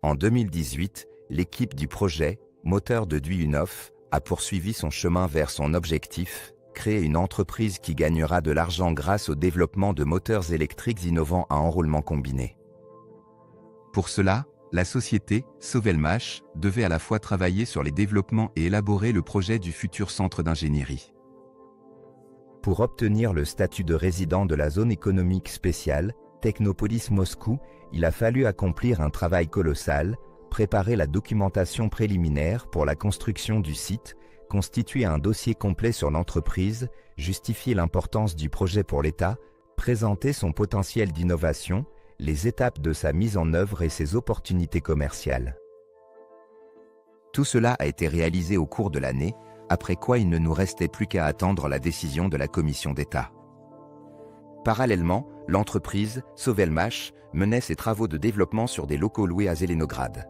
En 2018, l'équipe du projet, moteur de Duyunov, a poursuivi son chemin vers son objectif, créer une entreprise qui gagnera de l'argent grâce au développement de moteurs électriques innovants à enroulement combiné. Pour cela, la société, Sovelmash, devait à la fois travailler sur les développements et élaborer le projet du futur centre d'ingénierie. Pour obtenir le statut de résident de la zone économique spéciale, Technopolis Moscou, il a fallu accomplir un travail colossal, préparer la documentation préliminaire pour la construction du site, constituer un dossier complet sur l'entreprise, justifier l'importance du projet pour l'État, présenter son potentiel d'innovation, les étapes de sa mise en œuvre et ses opportunités commerciales. Tout cela a été réalisé au cours de l'année, après quoi il ne nous restait plus qu'à attendre la décision de la Commission d'État. Parallèlement, l'entreprise, Sovelmash, menait ses travaux de développement sur des locaux loués à Zelenograd.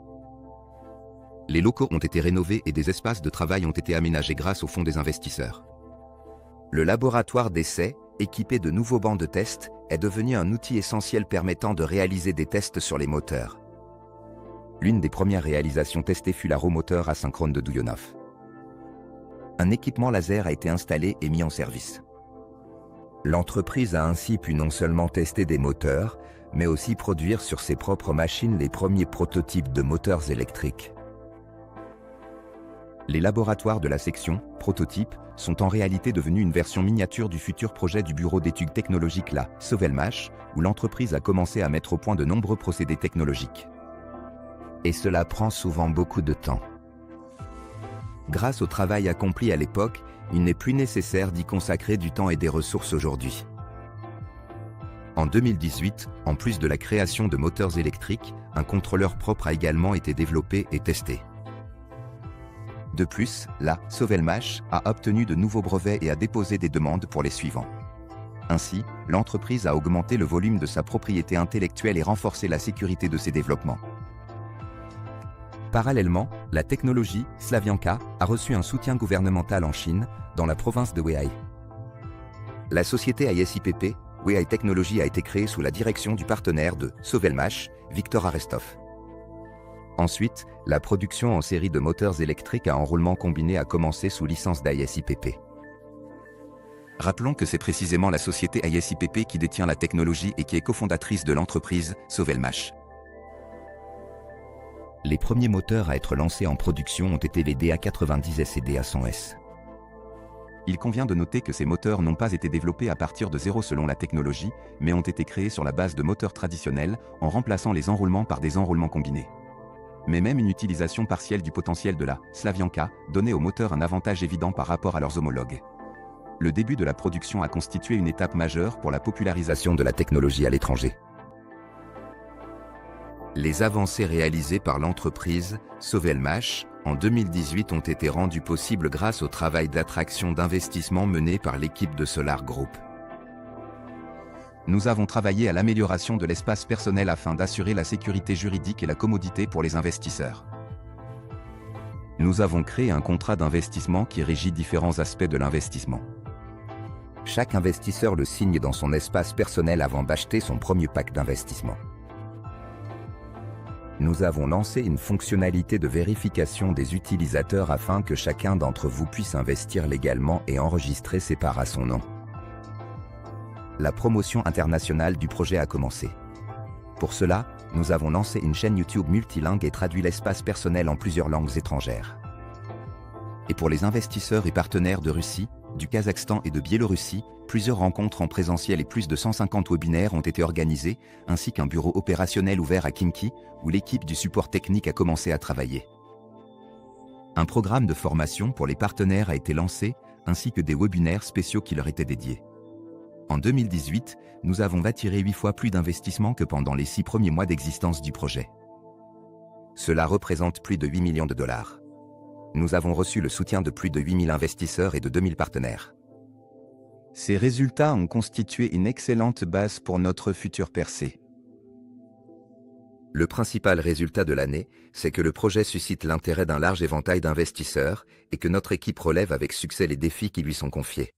Les locaux ont été rénovés et des espaces de travail ont été aménagés grâce au fonds des investisseurs. Le laboratoire d'essai, équipé de nouveaux bancs de test, est devenu un outil essentiel permettant de réaliser des tests sur les moteurs. L'une des premières réalisations testées fut l'aéromoteur asynchrone de Duyunov. Un équipement laser a été installé et mis en service. L'entreprise a ainsi pu non seulement tester des moteurs, mais aussi produire sur ses propres machines les premiers prototypes de moteurs électriques. Les laboratoires de la section « Prototype » sont en réalité devenus une version miniature du futur projet du bureau d'études technologiques la Sovelmash, où l'entreprise a commencé à mettre au point de nombreux procédés technologiques. Et cela prend souvent beaucoup de temps. Grâce au travail accompli à l'époque, il n'est plus nécessaire d'y consacrer du temps et des ressources aujourd'hui. En 2018, en plus de la création de moteurs électriques, un contrôleur propre a également été développé et testé. De plus, la Sovelmash a obtenu de nouveaux brevets et a déposé des demandes pour les suivants. Ainsi, l'entreprise a augmenté le volume de sa propriété intellectuelle et renforcé la sécurité de ses développements. Parallèlement, la technologie Slavyanka a reçu un soutien gouvernemental en Chine, dans la province de Weihai. La société ISIPP, Weihai Technology, a été créée sous la direction du partenaire de Sovelmash, Viktor Arestov. Ensuite, la production en série de moteurs électriques à enroulement combiné a commencé sous licence d'ISIPP. Rappelons que c'est précisément la société ISIPP qui détient la technologie et qui est cofondatrice de l'entreprise Sovelmash. Les premiers moteurs à être lancés en production ont été les DA90S et DA100S. Il convient de noter que ces moteurs n'ont pas été développés à partir de zéro selon la technologie, mais ont été créés sur la base de moteurs traditionnels, en remplaçant les enroulements par des enroulements combinés. Mais même une utilisation partielle du potentiel de la Slavyanka donnait aux moteurs un avantage évident par rapport à leurs homologues. Le début de la production a constitué une étape majeure pour la popularisation de la technologie à l'étranger. Les avancées réalisées par l'entreprise Sovelmash en 2018 ont été rendues possibles grâce au travail d'attraction d'investissement mené par l'équipe de Solar Group. Nous avons travaillé à l'amélioration de l'espace personnel afin d'assurer la sécurité juridique et la commodité pour les investisseurs. Nous avons créé un contrat d'investissement qui régit différents aspects de l'investissement. Chaque investisseur le signe dans son espace personnel avant d'acheter son premier pack d'investissement. Nous avons lancé une fonctionnalité de vérification des utilisateurs afin que chacun d'entre vous puisse investir légalement et enregistrer ses parts à son nom. La promotion internationale du projet a commencé. Pour cela, nous avons lancé une chaîne YouTube multilingue et traduit l'espace personnel en plusieurs langues étrangères. Et pour les investisseurs et partenaires de Russie, du Kazakhstan et de Biélorussie, plusieurs rencontres en présentiel et plus de 150 webinaires ont été organisés, ainsi qu'un bureau opérationnel ouvert à Khimki, où l'équipe du support technique a commencé à travailler. Un programme de formation pour les partenaires a été lancé, ainsi que des webinaires spéciaux qui leur étaient dédiés. En 2018, nous avons attiré 8 fois plus d'investissements que pendant les 6 premiers mois d'existence du projet. Cela représente plus de 8 millions de dollars. Nous avons reçu le soutien de plus de 8000 investisseurs et de 2000 partenaires. Ces résultats ont constitué une excellente base pour notre future percée. Le principal résultat de l'année, c'est que le projet suscite l'intérêt d'un large éventail d'investisseurs et que notre équipe relève avec succès les défis qui lui sont confiés.